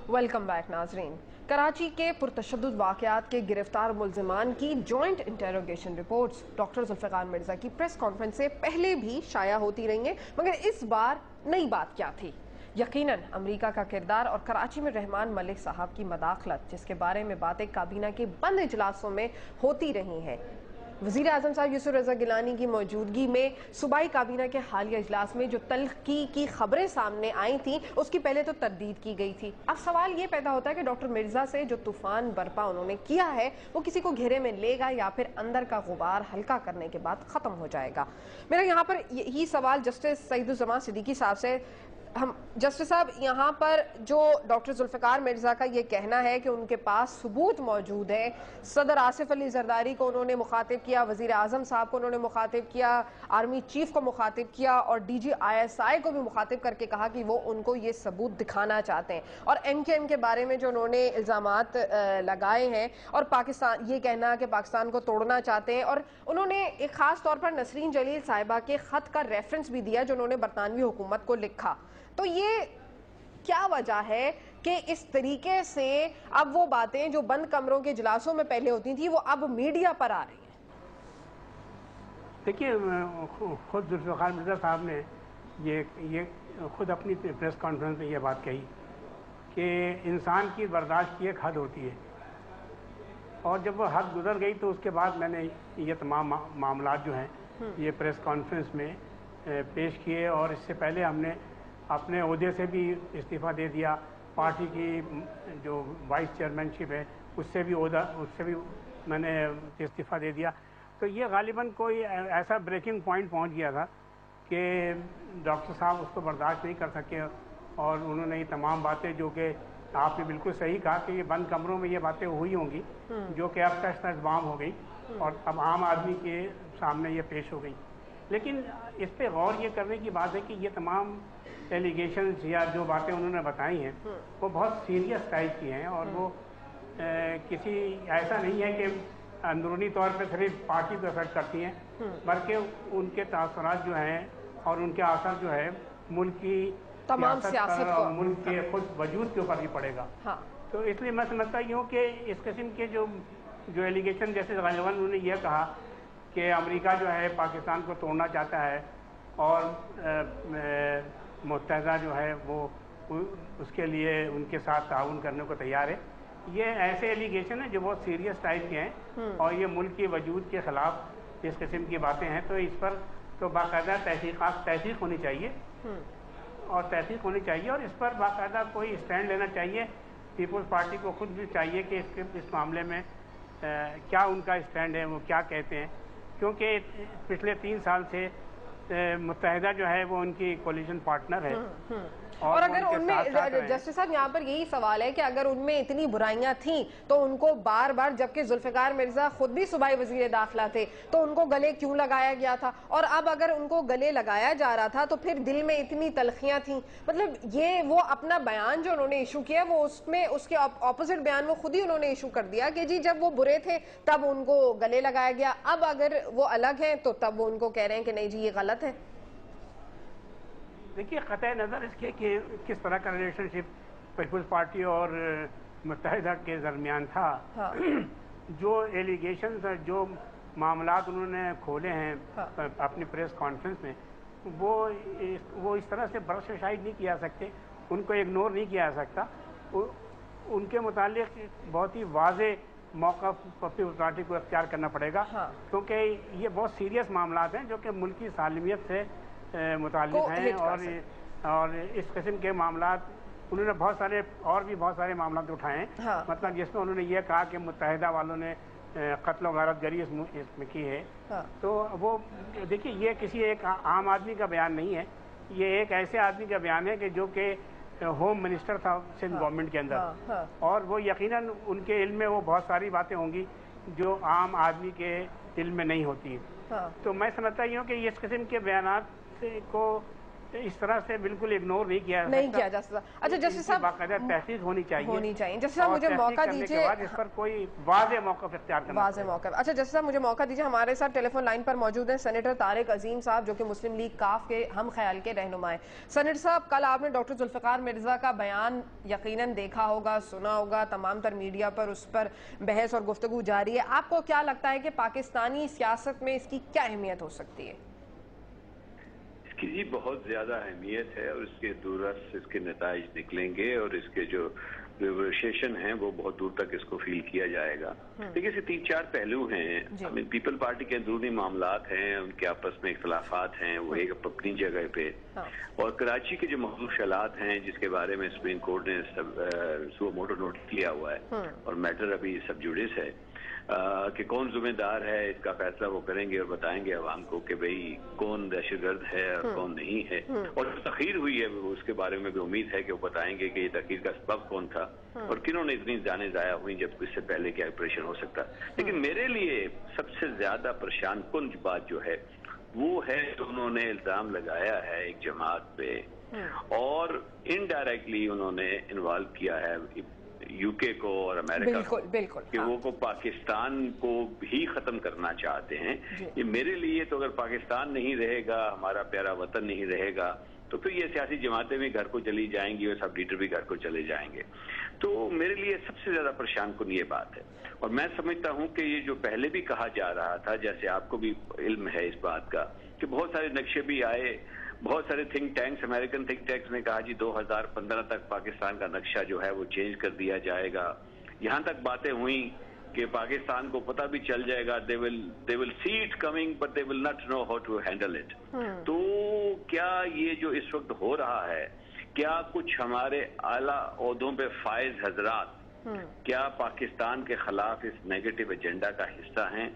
Welcome back नाजरीन। कराची के पुरतशद्दुद वाक़यात के गिरफ्तार मुल्ज़िमान की joint interrogation reports doctor Zulfiqar Mirza की प्रेस कॉन्फ्रेंस से पहले भी शाया होती रही हैं, मगर इस बार नई बात क्या थी? यकीनन अमेरिका का किरदार और कराची में रहमान मलिक साहब की मदाखलत, जिसके बारे में बातें काबीना के बंद इजलासों में होती रही हैं। वज़ीर आज़म साहब यूसुफ रज़ा गिलानी की मौजूदगी में सूबाई काबीना के हालिया इजलास में जो तल्खी की खबरें सामने आई थीं, उसकी पहले तो तरदीद की गई थी। अब सवाल ये पैदा होता है कि डॉक्टर मिर्ज़ा से जो तूफान बरपा उन्होंने किया है, वो किसी को घेरे में लेगा या फिर अंदर का गुबार हल्का करने के बाद ख़त्म हो जाएगा। मेरा यहाँ पर यही सवाल जस्टिस सईदुज़्ज़मान सिद्दीकी साहब से, हम जस्टिस साहब, यहाँ पर जो डॉक्टर जुल्फ़िकार मिर्ज़ा का ये कहना है कि उनके पास सबूत मौजूद है, सदर आसिफ अली जरदारी को उन्होंने मुखातिब किया, वज़ीर आज़म साहब को उन्होंने मुखातिब किया, आर्मी चीफ को मुखातिब किया और DG ISI को भी मुखातिब करके कहा कि वो उनको ये सबूत दिखाना चाहते हैं, और MKM के बारे में जो उन्होंने इल्ज़ामात लगाए हैं और पाकिस्तान, ये कहना कि पाकिस्तान को तोड़ना चाहते हैं, और उन्होंने एक ख़ास तौर पर नसरीन जलील साहिबा के ख़त का रेफरेंस भी दिया जो उन्होंने बरतानवी हुकूमत को लिखा। तो ये क्या वजह है कि इस तरीके से अब वो बातें जो बंद कमरों के इजलासों में पहले होती थी वो अब मीडिया पर आ रही हैं? देखिए, खुद जुल्फ़िकार मिर्ज़ा साहब ने ये खुद अपनी प्रेस कॉन्फ्रेंस में ये बात कही कि इंसान की बर्दाश्त की एक हद होती है, और जब वो हद गुजर गई तो उसके बाद मैंने ये तमाम मामलात जो हैं ये प्रेस कॉन्फ्रेंस में पेश किए, और इससे पहले हमने अपने ओहदे से भी इस्तीफ़ा दे दिया। पार्टी की जो वाइस चेयरमैनशिप है उससे भी मैंने इस्तीफ़ा दे दिया। तो ये गालिबन कोई ऐसा ब्रेकिंग पॉइंट पहुंच गया था कि डॉक्टर साहब उसको बर्दाश्त नहीं कर सके, और उन्होंने ये तमाम बातें, जो कि आपने बिल्कुल सही कहा कि ये बंद कमरों में ये बातें हुई होंगी, जो कि अब तश्तबाम हो गई और अब आम आदमी के सामने ये पेश हो गई। लेकिन इस पे गौर ये करने की बात है कि ये तमाम एलिगेशंस या जो बातें उन्होंने बताई हैं वो बहुत सीरियस टाइप की हैं, और वो किसी ऐसा नहीं है कि अंदरूनी तौर पे सिर्फ पार्टी को अफेक्ट करती हैं, बल्कि उनके तासुरात जो हैं और उनके असर जो है मुल्क की तमाम सियासत और मुल्क के खुद वजूद के ऊपर भी पड़ेगा। हाँ। तो इसलिए मैं समझता हूँ कि इस किस्म के जो एलिगेशन, जैसे गालिबन उन्होंने यह कहा कि अमेरिका जो है पाकिस्तान को तोड़ना चाहता है और मुत्तहदा जो है वो उसके लिए उनके साथ ताउन करने को तैयार है, ये ऐसे एलिगेशन हैं जो बहुत सीरियस टाइप के हैं और ये मुल्क के वजूद के ख़िलाफ़ इस किस्म की बातें हैं। तो इस पर तो बाकायदा तहकीक़ होनी चाहिए और इस पर बाकायदा कोई स्टैंड लेना चाहिए। पीपल्स पार्टी को खुद भी चाहिए कि इस मामले में क्या उनका स्टैंड है, वो क्या कहते हैं, क्योंकि पिछले 3 साल से मुत्तहिदा जो है वो उनकी कोलिशन पार्टनर है। और अगर उनमें, जस्टिस साहब, यहाँ पर यही सवाल है कि अगर उनमें इतनी बुराइयां थीं तो उनको बार बार, जबकि जुल्फ़िकार मिर्ज़ा खुद भी सूबाई वज़ीर दाखिला थे, तो उनको गले क्यों लगाया गया था? और अब अगर उनको गले लगाया जा रहा था तो फिर दिल में इतनी तलखियां थीं। मतलब ये वो अपना बयान जो उन्होंने इशू किया, वो उसमें उसके ऑपोजिट बयान वो खुद ही उन्होंने इशू कर दिया कि जी जब वो बुरे थे तब उनको गले लगाया गया, अब अगर वो अलग हैं तो तब वो उनको कह रहे हैं कि नहीं जी ये गलत है। देखिए, क़तई नज़र इसके कि किस तरह का रिलेशनशिप पीपल्स पार्टी और मुत्तहिदा के दरमियान था। हाँ। जो एलिगेशंस, जो मामलात उन्होंने खोले हैं अपनी प्रेस कॉन्फ्रेंस में, वो इस तरह से बर्दाश्त नहीं किया जा सकते, उनको इग्नोर नहीं किया जा सकता। उनके मुतालिक बहुत ही वाज़े मौक़िफ़ पीपल्स पार्टी को अख्तियार करना पड़ेगा। हाँ। क्योंकि ये बहुत सीरियस मामलात हैं जो कि मुल्क की सालमियत से मुताल्लिक़ हैं, और इस किस्म के मामलात उन्होंने बहुत सारे मामलात उठाए हैं। हाँ। मतलब जिसमें उन्होंने ये कहा कि मुत्तहिदा वालों ने कत्ल व गारतगरी इसमें की है। हाँ। तो वो देखिए, ये किसी एक आम आदमी का बयान नहीं है, ये एक ऐसे आदमी का बयान है कि जो कि होम मिनिस्टर था सिंध गवर्नमेंट के अंदर। हाँ। और वो यकीनन उनके इल्म में वो बहुत सारी बातें होंगी जो आम आदमी के इल्म में नहीं होती। हाँ। तो मैं समझता हूँ कि इस किस्म के बयानात को इस तरह से बिल्कुल इग्नोर नहीं किया जा सकता। अच्छा जस्टिस साहब, बाकायदा तहकीक होनी चाहिए। जस्टिस साहब मुझे मौका दीजिए, इस पर कोई वाज़ेह मौक़िफ़ इख्तियार करना, वाज़ेह मौक़िफ़। अच्छा जस्टिस साहब मुझे मौका दीजिए, हमारे साथ टेलीफोन लाइन पर मौजूद हैं सेनेटर तारिक अजीम साहब, जो कि मुस्लिम लीग काफ के हम ख्याल के रहनुमा हैं। सेनेटर साहब, कल आपने डॉक्टर जुल्फ़िकार मिर्ज़ा का बयान यकीनन देखा होगा, सुना होगा, तमाम तर मीडिया पर उस पर बहस और गुफ्तगू जारी है। आपको क्या लगता है कि पाकिस्तानी सियासत में इसकी क्या अहमियत हो सकती है? जी बहुत ज़्यादा अहमियत है और इसके दूरस इसके नताइज निकलेंगे और इसके जो रिवर्सेशन हैं वो बहुत दूर तक इसको फील किया जाएगा। देखिए इसके 3-4 पहलू हैं। पीपल पार्टी के अंदरूनी मामलात हैं, उनके आपस में इख्तलाफात हैं, वो एक अपनी जगह पे, और कराची के जो मखसूस हालात हैं जिसके बारे में सुप्रीम कोर्ट ने सुओ मोटो नोटिस लिया हुआ है और मैटर अभी सब जुडिस है कि कौन जिम्मेदार है, इसका फैसला वो करेंगे और बताएंगे अवाम को कि भाई कौन दहशतगर्द है और कौन नहीं है। और जो तखीर हुई है उसके बारे में भी उम्मीद है कि वो बताएंगे कि ये तखीर का सबब कौन था और किन्होंने इतनी जानें ज़ाया हुई जब इससे पहले क्या ऑपरेशन हो सकता। लेकिन मेरे लिए सबसे ज्यादा परेशान कुन बात जो है वो है जो उन्होंने इल्जाम लगाया है एक जमात पे और इनडायरेक्टली उन्होंने इन्वॉल्व किया है यूके को और अमेरिका को, कि वो को पाकिस्तान को भी खत्म करना चाहते हैं। ये मेरे लिए तो अगर पाकिस्तान नहीं रहेगा, हमारा प्यारा वतन नहीं रहेगा, तो फिर ये सियासी जमातें भी घर को चली जाएंगी और सब लीडर भी घर को चले जाएंगे। तो मेरे लिए सबसे ज्यादा परेशान कुन ये बात है। और मैं समझता हूं कि ये जो पहले भी कहा जा रहा था, जैसे आपको भी इल्म है इस बात का, कि बहुत सारे नक्शे भी आए, बहुत सारे think tanks, American think tanks ने कहा जी 2015 तक पाकिस्तान का नक्शा जो है वो चेंज कर दिया जाएगा। यहाँ तक बातें हुई कि पाकिस्तान को पता भी चल जाएगा, they will see it coming but they will not know how to handle it. तो क्या ये जो इस वक्त हो रहा है, क्या कुछ हमारे आला ओहदों पे फायज हजरात क्या पाकिस्तान के खिलाफ इस नेगेटिव एजेंडा का हिस्सा हैं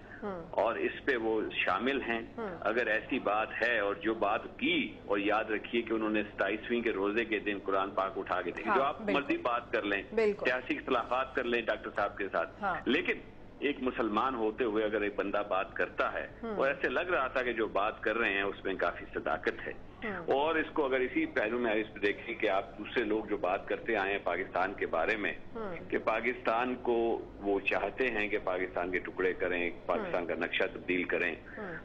और इस पे वो शामिल हैं? अगर ऐसी बात है, और जो बात की, और याद रखिए कि उन्होंने 27वीं के रोजे के दिन कुरान पाक उठा के देखी, जो आप मर्जी बात कर लें, सियासी इख्तलाफात कर लें डॉक्टर साहब के साथ, लेकिन एक मुसलमान होते हुए अगर एक बंदा बात करता है और ऐसे लग रहा था कि जो बात कर रहे हैं उसमें काफी सदाकत है। और इसको अगर इसी पहलू में इस देखें कि आप दूसरे लोग जो बात करते आए हैं पाकिस्तान के बारे में, कि पाकिस्तान को वो चाहते हैं कि पाकिस्तान के टुकड़े करें, पाकिस्तान का नक्शा तब्दील करें,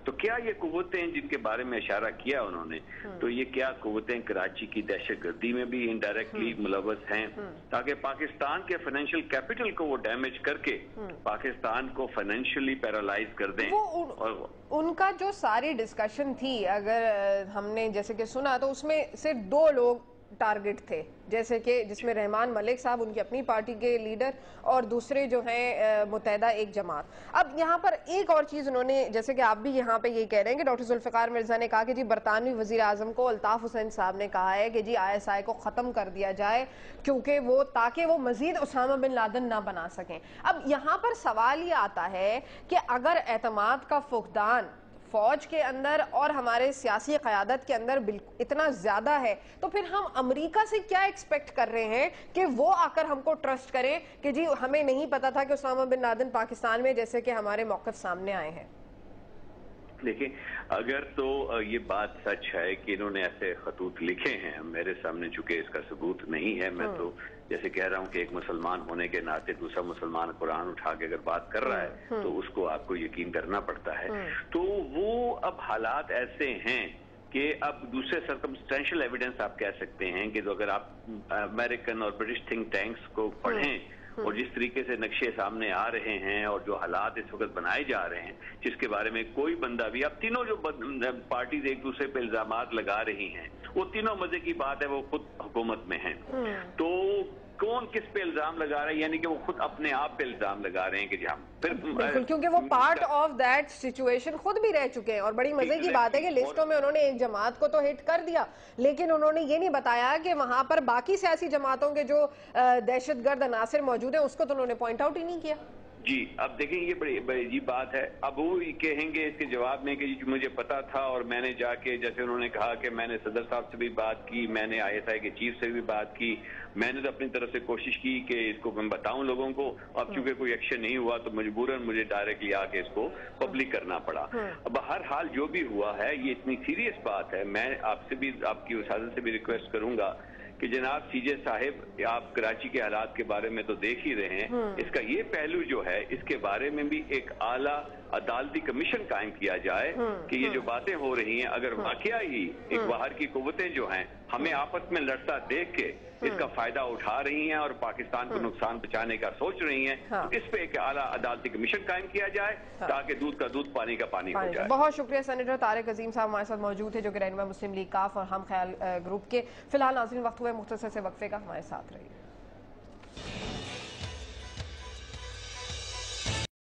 तो क्या ये कुव्वतें जिनके बारे में इशारा किया उन्होंने, तो ये क्या कुव्वतें कराची की दहशतगर्दी में भी इनडायरेक्टली मुलव्वस हैं, ताकि पाकिस्तान के फाइनेंशियल कैपिटल को वो डैमेज करके पाकिस्तान को फाइनेंशियली पैरालाइज कर दें? और उनका जो सारी डिस्कशन थी, अगर हमने जैसे कि सुना, तो उसमें सिर्फ 2 लोग टारगेट थे, जैसे कि जिसमें रहमान मलिक साहब उनकी अपनी पार्टी के लीडर और दूसरे जो हैं मुत्तहिदा एक जमात। अब यहाँ पर एक और चीज़ उन्होंने, जैसे कि आप भी यहाँ पे यही कह रहे हैं कि डॉक्टर जुल्फ़िकार मिर्ज़ा ने कहा कि जी बरतानवी वज़ीर आज़म को अल्ताफ़ हुसैन साहब ने कहा है कि जी ISI को ख़त्म कर दिया जाए, क्योंकि वो ताकि वो मज़ीद उसामा बिन लादेन ना बना सकें। अब यहाँ पर सवाल ये आता है कि अगर एतमाद का फुकदान फौज के अंदर और हमारे सियासी क़यादत के अंदर इतना ज्यादा है, तो फिर हम अमेरिका से क्या एक्सपेक्ट कर रहे हैं कि वो आकर हमको ट्रस्ट करें कि जी हमें नहीं पता था कि उसामा बिन लादेन पाकिस्तान में, जैसे कि हमारे मौक़िफ़ सामने आए हैं। देखिए, अगर तो ये बात सच है कि इन्होंने ऐसे खतूत लिखे हैं, मेरे सामने चूंकि इसका सबूत नहीं है, मैं तो जैसे कह रहा हूँ कि एक मुसलमान होने के नाते दूसरा मुसलमान कुरान उठा के अगर बात कर रहा है तो उसको आपको यकीन करना पड़ता है। तो वो अब हालात ऐसे हैं कि अब दूसरे सर्कमस्टेंशियल एविडेंस आप कह सकते हैं कि तो अगर आप अमेरिकन और ब्रिटिश थिंक टैंक्स को पढ़ें और जिस तरीके से नक्शे सामने आ रहे हैं और जो हालात इस वक्त बनाए जा रहे हैं, जिसके बारे में कोई बंदा भी, अब तीनों जो पार्टीज एक दूसरे पे इल्जामात लगा रही हैं, वो तीनों मजे की बात है वो खुद हुकूमत में हैं। तो कौन किस पे इल्जाम लगा रहा है, यानी कि वो खुद अपने आप पे इल्जाम लगा रहे हैं कि हम फिर बिल्कुल, क्योंकि वो पार्ट ऑफ दैट सिचुएशन खुद भी रह चुके हैं। और बड़ी मजे की बात है कि लिस्टों में उन्होंने एक जमात को तो हिट कर दिया, लेकिन उन्होंने ये नहीं बताया कि वहां पर बाकी सियासी जमातों के जो दहशतगर्द अनासिर मौजूद है उसको तो उन्होंने पॉइंट आउट ही नहीं किया। जी, अब देखें ये बड़ी अजीब बात है। अब वो कहेंगे इसके जवाब में कि जी मुझे पता था और मैंने जाके, जैसे उन्होंने कहा कि मैंने सदर साहब से भी बात की, मैंने ISI के चीफ से भी बात की, मैंने तो अपनी तरफ से कोशिश की कि इसको मैं बताऊं लोगों को। अब चूंकि कोई एक्शन नहीं हुआ तो मजबूरन मुझे डायरेक्टली आके इसको पब्लिक करना पड़ा। अब हर हाल जो भी हुआ है ये इतनी सीरियस बात है, मैं आपसे भी, आपकी वसादत से भी रिक्वेस्ट करूंगा कि जनाब CJ साहिब, आप कराची के हालात के बारे में तो देख ही रहे हैं, इसका ये पहलू जो है इसके बारे में भी एक आला अदालती कमीशन कायम किया जाए कि ये जो बातें हो रही हैं, अगर वाकया ही एक बाहर की कुव्वतें जो हैं हमें आपस में लड़ता देख के इसका फायदा उठा रही हैं और पाकिस्तान को नुकसान पहुंचाने का सोच रही हैं, तो इस पे एक आला अदालती कमीशन कायम किया जाए ताकि दूध का दूध पानी का पानी हो जाए। बहुत शुक्रिया सेनेटर तारिक अजीम साहब हमारे साथ मौजूद थे, जो कि रहनुमा मुस्लिम लीग काफ और हम ख्याल ग्रुप के। फिलहाल नाज़रीन वक्त हुए मुख्तसर से वक्फे का, हमारे साथ रहिए।